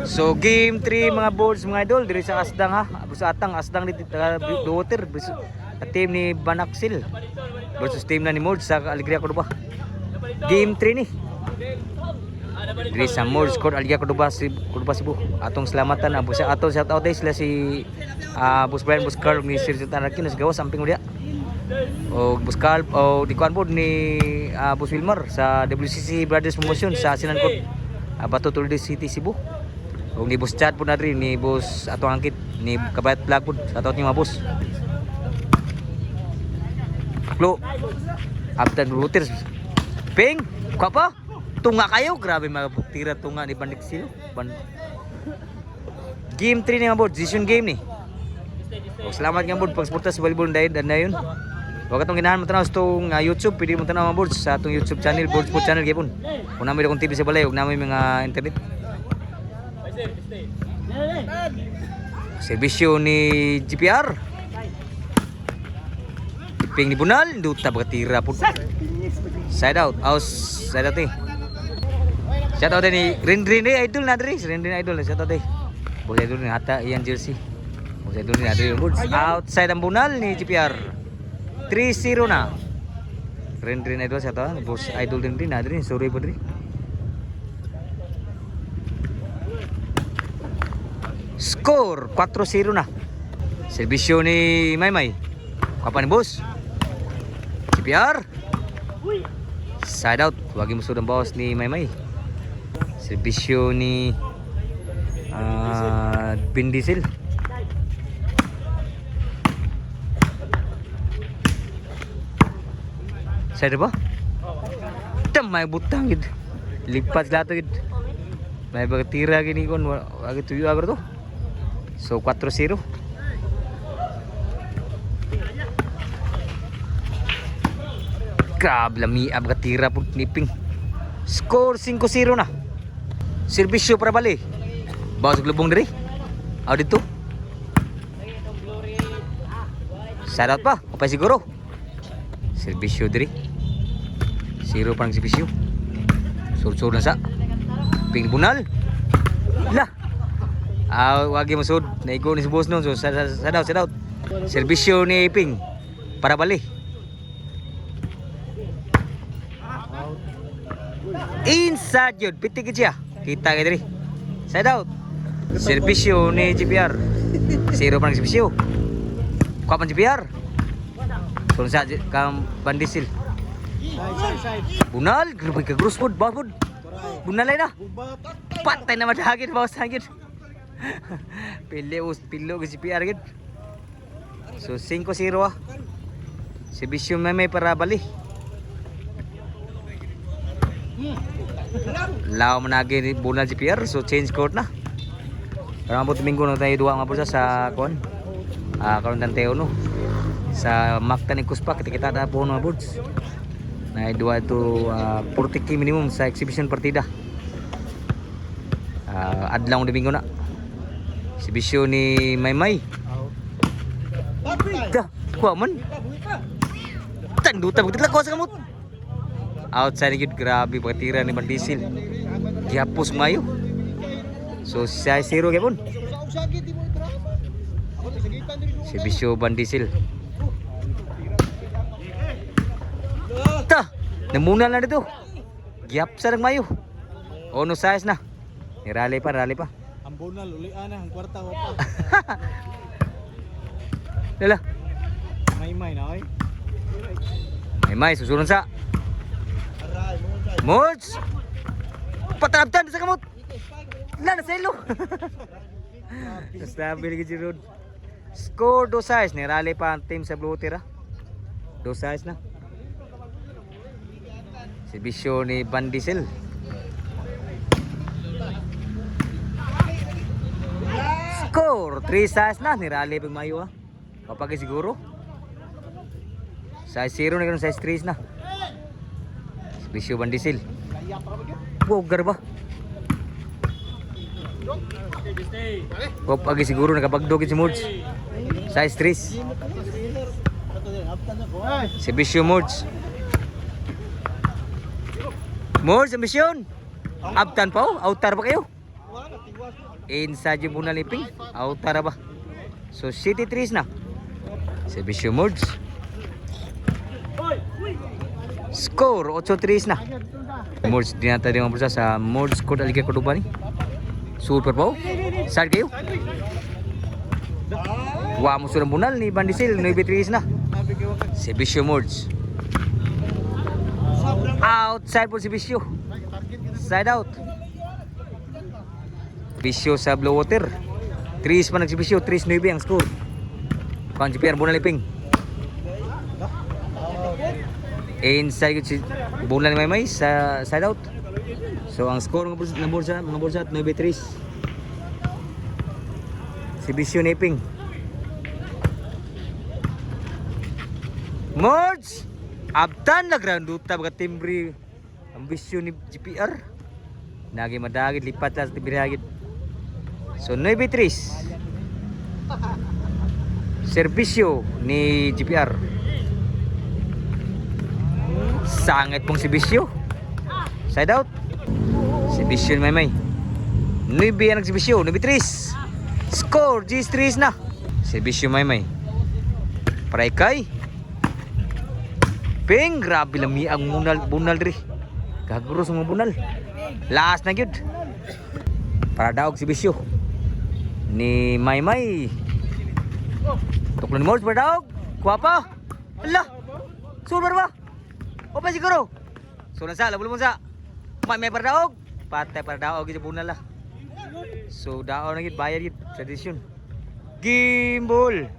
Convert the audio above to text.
So game 3 mga boards mga idol diri sa Asdang ha. Sa Atang Asdang dito Water team ni Banaksil versus team na ni Mods sa Alegria Cordoba. Game 3 ni. Diri sa Mods Court Alegria Cordoba Cebu. Atong salamatan abo sa ato shout out sila si Boss Brian Boss Carl ni Sir Tanarkin sa gawas samping ulia. O Boss Carl o di kuan pod ni Boss Wilmar sa WCC Brothers Promotion sa Sinankot. Bato Tulde City Cebu. O ni Boss Chad po na rin, ni Boss atong angkit, ni Kabayat Vlog po, sa ato mga boss. Klo, Abdan Routers. Ping, kwa pa? Tunga kayo, grabe mga tira tunga ni Bandiksil. Game 3 ni mga board, decision game ni. O, salamat nga board, pagsuporta sa volleyball dahil na yun. Huwag katong ginahan mo tanaw sa itong YouTube, pwede mo tanaw mga boards sa itong YouTube channel, Board Sport Channel, gipon. Kung namin akong TV sa balay, huwag namin mga internet. Servisyo ni GPR. Ping ni Bunal, duta bagatira po. Side out, side out eh. Shout out ni Rindrin idol na diri, Rindrin idol shout out eh. Boss idol ni hata iyan jersey. Boss idol ni Adrian Woods. Outside ang Bunal ni GPR. 3-0 na. Rindrin idol shout out, boss idol din Adrian, sorry po diri. Score 4-0 na. Servisyo ni Maymay. Kapan ni boss? CPR. Side out. Wagi mo sudang bawas ni Maymay. Servisyo ni Bin Diesel. Side ba? May butang gid. Lipat lato gid. May bagatira gini kon wagi tuyo agro to. So 4-0. Grabe lami bagatira po niping. Score 5-0 na. Servisyo para bali. Bawas glubong diri. Aw dito. Shout out pa, kapay siguro. Servisyo diri. 0 parang servisyo. Sur-sur na sa. Ping Bunal. Lah. Wagi mo sud. Naigo ni si boss nun. So sad out. Servisyo ni Ping. Para bali. Inside yun. Pitik siya. Kita kayo diri. Side out. Servisyo ni GPR. 0 parang servisyo. Kapan GPR? So sa Bandisil. Bunal. Grabe ka gross food. Bawah food. Bunal ay na. Patay na madagit. Bawas hangit. Pilo ke CPR gid. So 5-0 ah. Servisyo may para bali. Lao managi ni Bunal CPR, so change court na. Para mabot Domingo na tayo duwa nga po sa kon. Karon tanteo no. Sa Makta ni Kuspa kita na po mga boards. Na duwa to 40k minimum sa exhibition partida. Adlaw Domingo na. Servisyo ni Maymay. Dah, kuha man. Tandutan begitu lah kuha sa kamot. Outside gid grabe pagtira ni Bandisil. Gihapos mayo. So 6-0 gyapon. Servisyo Bandisil. Ta, namunal na dito. Gihapsa nang mayo. Ono size na. Rally pa. Ang Bunal, ulian na, ang kwarta ko pa. Dala. May na, oy. May, susunod sa. Mods! Patarabtan sa kamot. Lana sa ilo. Stabil lagi Jirod. Score 2-6. Nirali pa ang team sa Blue Tira. 2-6 na. Servisyo ni Bandisil. Score 3-6 na. Nirali pag mayo ha. Kapag siguro. Size 0 na ganun, size 3 na. Servisyo Bandisil. Bogar ba? Kapag siguro nakapagdogit si Mods. Size 3. Servisyo Mods. Mods, ambisyon. Abtan pa oh. Outar pa kayo. Inside yung bunal ni Ping. Out tara ba? So City 3 na. Servisyo modes. Score 8-3 na. Modes dinata din ang bulsa sa modes code Aliga Cordoba ni. Super po. Side kayo. Wa mo surang bunal ni Bandisil 9-3 na. Servisyo modes. Outside po si Bisyo. Side out. Bisyo sa Blue Water. 3 pa nagsibisyo, 3-9 ang score. Kung si Pierre Bunaliping. Inside si Bunal ni Maymay sa side out. So ang score ng bulsa at 9-3. Si Bisyo Niping. Mods! Abtan na ground duta baga timbre ang Bisyo ni GPR. Nagi madagit lipat lang sa timbre hagit. So 9-3. Servisyo ni GPR. Sangit pong si Bisyo. Side out. Si Bisyo ni Maymay. 9 ang si Bisyo. 9-3. Score. G3 na. Si Bisyo Maymay. Paray Ping. Grabe lang ang bunal diri. Gaguros ang bunal. Last na gyud. Para daog si Bisyo ni Maymay. Tuklon ni Mords para daog. Kuha pa. Hala. Super ba? O pa siguro. So nasa labul mo sa. May para daog. Patay para daog sa bunal lah. So daog na gid bayad gid tradisyon. Gimbal.